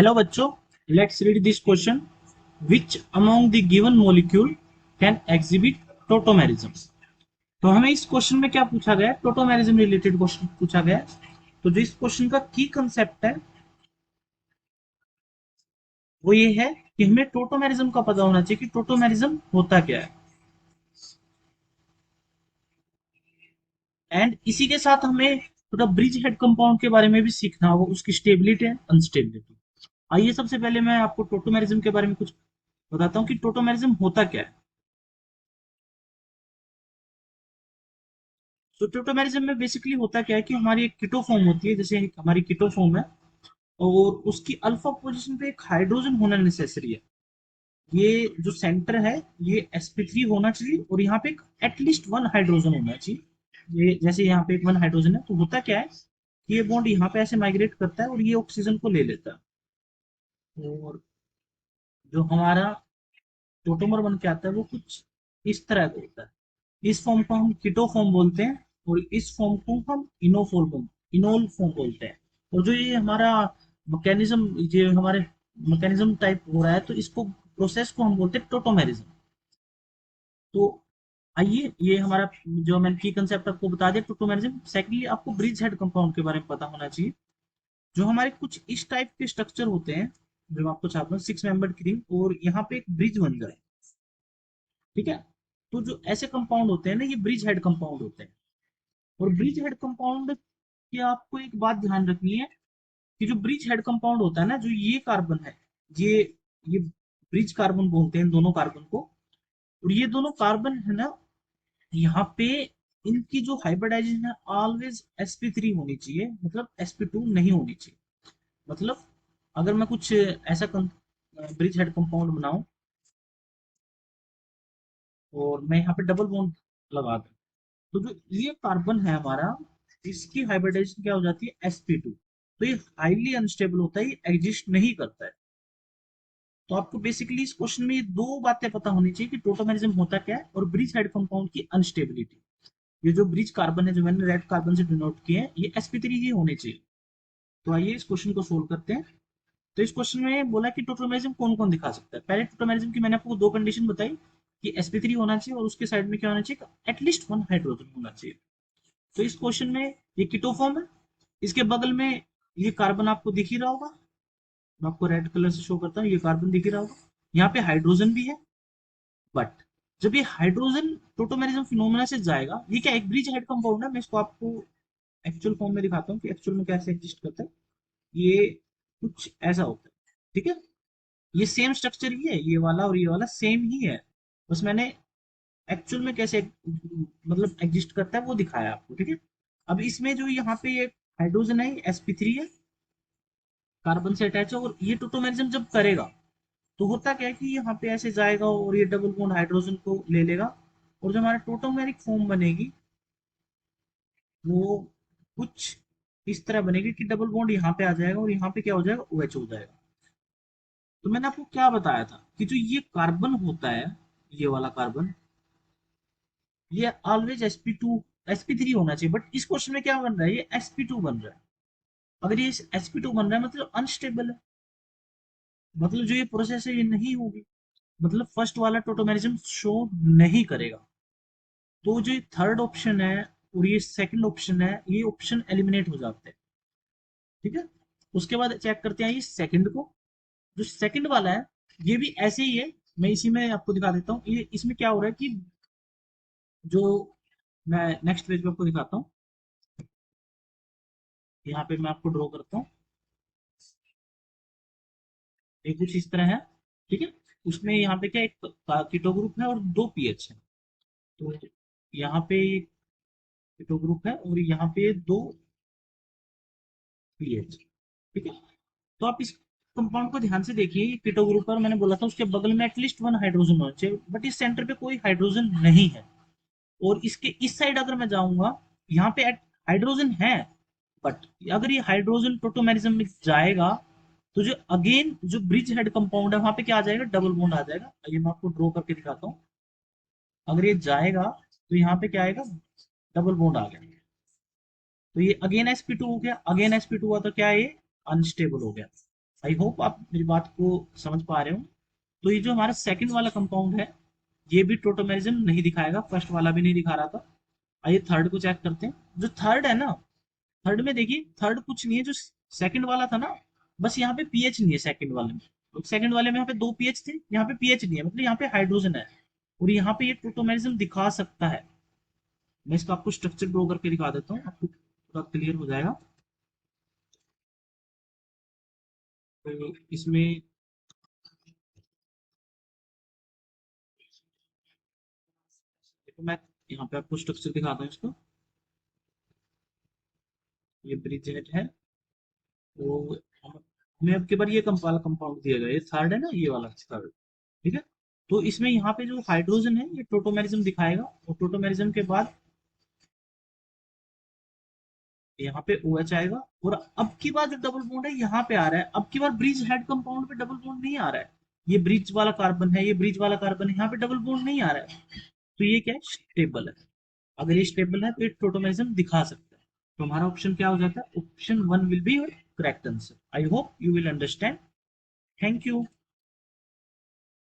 Hello बच्चों, let's read this question. Which among the given molecule can exhibit tautomerism. तो हमें इस question में क्या पूछा गया है? टोटोमेरिज्म रिलेटेड क्वेश्चन पूछा गया है। तो जो इस क्वेश्चन का की कंसेप्ट है वो ये है कि हमें टोटोमेरिज्म का पता होना चाहिए कि टोटोमेरिज्म होता क्या है। एंड इसी के साथ हमें थोड़ा ब्रिज हेड कंपाउंड के बारे में भी सीखना होगा, उसकी स्टेबिलिटी एंड अनस्टेबिलिटी। आइए सबसे पहले मैं आपको टोटोमेरिज्म के बारे में कुछ बताता हूँ कि टोटोमेरिज्म होता क्या है। तो ट्यूटोमेरिज्म में बेसिकली होता क्या है कि हमारी एक कीटो फॉर्म होती है, जैसे हमारी कीटो फॉर्म है और उसकी अल्फा पोजीशन पे एक हाइड्रोजन होना नेसेसरी है। ये जो सेंटर है ये sp3 होना चाहिए और यहाँ पे एक एटलीस्ट वन हाइड्रोजन होना चाहिए। ये जैसे यहाँ पे एक वन हाइड्रोजन है तो होता क्या है कि ये बॉन्ड यहाँ पे ऐसे माइग्रेट करता है और ये ऑक्सीजन को ले लेता है और जो हमारा टोटोमर बन के आता है वो कुछ इस तरह का होता है। इस फॉर्म को हम कीटो फॉर्म बोलते हैं और इस फॉर्म को हम इनोल फॉर्म बोलते हैं। और जो ये हमारा मैकेनिज्म, ये हमारे मैकेनिज्म टाइप हो रहा है तो इसको प्रोसेस को हम बोलते हैं टोटोमेरिज्म। तो आइए, ये हमारा जो मैंने की कंसेप्ट आपको बता दिया टोटोमेरिज्म। सेकेंडली आपको ब्रिज हेड कंपाउंड के बारे में पता होना चाहिए। जो हमारे कुछ इस टाइप के स्ट्रक्चर होते हैं, जो मैं आपको चाहता हूँ 6 मेंबर्ड क्रीम और यहाँ पे एक ब्रिज बन जाए। ठीक है, तो जो ऐसे कंपाउंड होते हैं ना ये ब्रिज हेड कंपाउंड होते हैं। और ब्रिज हेड कंपाउंड की आपको एक बात ध्यान रखनी है कि जो ब्रिज हेड कंपाउंड होता है ना, जो ये कार्बन है, ये ये ब्रिज कार्बन बोलते हैं दोनों कार्बन को। और ये दोनों कार्बन है ना, यहाँ पे इनकी जो हाइब्रिडाइजेशन है ऑलवेज sp3 होनी चाहिए, मतलब sp2 नहीं होनी चाहिए। मतलब अगर मैं कुछ ऐसा ब्रिज हेड कंपाउंड बनाऊं और मैं यहाँ पे डबल बॉन्ड लगा दूं तो जो ये कार्बन है हमारा, इसकी हाइब्रिडाइजेशन क्या हो जाती है sp2। तो ये हाईली अनस्टेबल होता है, ये एग्जिस्ट नहीं करता है। तो आपको बेसिकली इस क्वेश्चन में ये दो बातें पता होनी चाहिए कि टोटोमेरिज्म होता क्या है और ब्रिज हेड कंपाउंड की अनस्टेबिलिटी। ये जो ब्रिज कार्बन है जो मैंने रेड कार्बन से डिनोट किए हैं ये sp3 ही होने चाहिए। तो आइए इस क्वेश्चन को सोल्व करते हैं। तो इस क्वेश्चन में बोला कि टोटोमेरिज्म कौन कौन दिखा सकता है। पहले टोटोमेरिज्म की मैंने आपको दो कंडीशन बताई कि sp3 होना चाहिए और उसके साइड में क्या होना चाहिए, एटलीस्ट वन हाइड्रोजन होना चाहिए। तो इस क्वेश्चन में ये कीटो फॉर्म है, इसके बगल में ये कार्बन आपको दिख ही रहा होगा। मैं आपको रेड कलर से शो करता हूँ, ये कार्बन दिख ही रहा होगा। यहाँ पे हाइड्रोजन भी है, बट जब ये हाइड्रोजन टोटोमेरिज्म फिनोमेना से जाएगा, ये क्या एक ब्रिज हेड कंपाउंड है। मैं इसको आपको एक्चुअल फॉर्म में दिखाता हूँ कि एक्चुअल में कैसे एग्जिस्ट करता है। ये कुछ ऐसा होता है, ठीक है। ये सेम स्ट्रक्चर ही है, ये वाला और ये वाला सेम ही है। बस मैंने एक्चुअल में कैसे मतलब एग्जिस्ट करता है वो दिखाया आपको, ठीक है। अब इसमें जो यहाँ पे ये हाइड्रोजन है sp3 है, कार्बन से अटैच है और ये टोटोमेरिज्म जब करेगा तो होता क्या है कि यहाँ पे ऐसे जाएगा और ये डबल बॉन्ड हाइड्रोजन को ले लेगा और जो हमारा टोटोमेरिक फॉर्म बनेगी वो कुछ इस तरह बनेगी कि डबल बॉन्ड यहाँ पे आ जाएगा और यहाँ पे क्या हो जाएगा, OH हो जाएगा। तो मैंने आपको क्या बताया था कि जो ये कार्बन होता है, ये वाला कार्बन, ये ऑलवेज sp2 sp3 होना चाहिए। बट इस क्वेश्चन में क्या बन रहा है, ये sp2 बन रहा है। अगर ये sp2 बन रहा है मतलब अनस्टेबल है, मतलब जो ये प्रोसेस है ये नहीं होगी, मतलब फर्स्ट वाला टोटोमेरिज्म शो नहीं करेगा। तो जो थर्ड ऑप्शन है और ये सेकंड ऑप्शन है, ये ऑप्शन एलिमिनेट हो जाते हैं, ठीक है। उसके बाद चेक करते हैं ये सेकंड को। जो सेकंड वाला है ये भी ऐसे ही है। मैं इसी में आपको दिखा देता हूँ ये इसमें क्या हो रहा है कि जो मैं नेक्स्ट पेज पे आपको दिखाता हूँ, यहाँ पे मैं आपको ड्रॉ करता हूँ। ये कुछ इस तरह है, ठीक है। उसमें यहाँ पे क्या एक कीटो ग्रुप है और दो पीएच है। तो यहाँ पे कीटो ग्रुप है और यहाँ पे दो पीएच, ठीक है। तो आप इस कंपाउंड को ध्यान से देखिए, कीटो ग्रुप पर मैंने बोला था उसके बगल में एटलीस्ट वन हाइड्रोजन होना चाहिए, बट इस सेंटर पे कोई हाइड्रोजन नहीं है। और इसके इस साइड अगर मैं जाऊंगा, यहाँ पे हाइड्रोजन है, बट अगर ये हाइड्रोजन टोटोमेरिज्म में जाएगा तो जो अगेन जो ब्रिज हेड कंपाउंड है वहां पे क्या आ जाएगा, डबल बॉन्ड आ जाएगा। ये मैं आपको ड्रॉ करके दिखाता हूँ। अगर ये जाएगा तो यहाँ पे क्या आएगा, डबल बॉन्ड आ गया। तो ये अगेन sp2 हो गया, अगेन sp2 हुआ तो क्या है, ये अनस्टेबल हो गया। आई होप आप मेरी बात को समझ पा रहे हो। तो ये जो हमारा सेकंड वाला कंपाउंड है, ये भी टोटोमेरिज्म नहीं दिखाएगा, फर्स्ट वाला भी नहीं दिखा रहा था। आइए थर्ड को चेक करते हैं। जो थर्ड है ना, थर्ड में देखिए, थर्ड कुछ नहीं है, जो सेकंड वाला था ना, बस यहाँ पे पीएच नहीं है सेकंड वाले में। तो सेकंड वाले में यहाँ पे दो पीएच थे, यहाँ पे पीएच नहीं है, मतलब यहाँ पे हाइड्रोजन है। और यहाँ पे ये टोटोमेरिज्म दिखा सकता है। मैं इसका आपको स्ट्रक्चर ड्रॉ करके दिखा देता हूँ, आपको पूरा क्लियर हो जाएगा। तो इसमें देखो, मैं यहाँ पे आपको स्ट्रक्चर दिखाता हूँ इसको। ये ब्रिजेट है। तो हमें अब के बार ये वाला कंपाउंड दिया गया, ये थर्ड है ना, ये वाला थर्ड। ठीक है। तो इसमें यहाँ पे जो हाइड्रोजन है, ये टोटोमेरिज्म दिखाएगा, और टोटोमेरिज्म के बाद यहाँ पे ओ OH आएगा। और अब की बार जो डबल बॉन्ड है यहाँ पे आ रहा है, अब की बार ब्रिज हेड कंपाउंड पे डबल बॉन्ड नहीं आ रहा है। ये ब्रिज वाला कार्बन है, ये ब्रिज वाला कार्बन है, यहाँ पे डबल बॉन्ड नहीं आ रहा है। तो ये क्या है, स्टेबल है। अगर ये स्टेबल है तो ये टोटोमेरिज्म दिखा सकता है। तो हमारा ऑप्शन क्या हो जाता है, option one will be your correct answer. I hope you will understand. Thank you.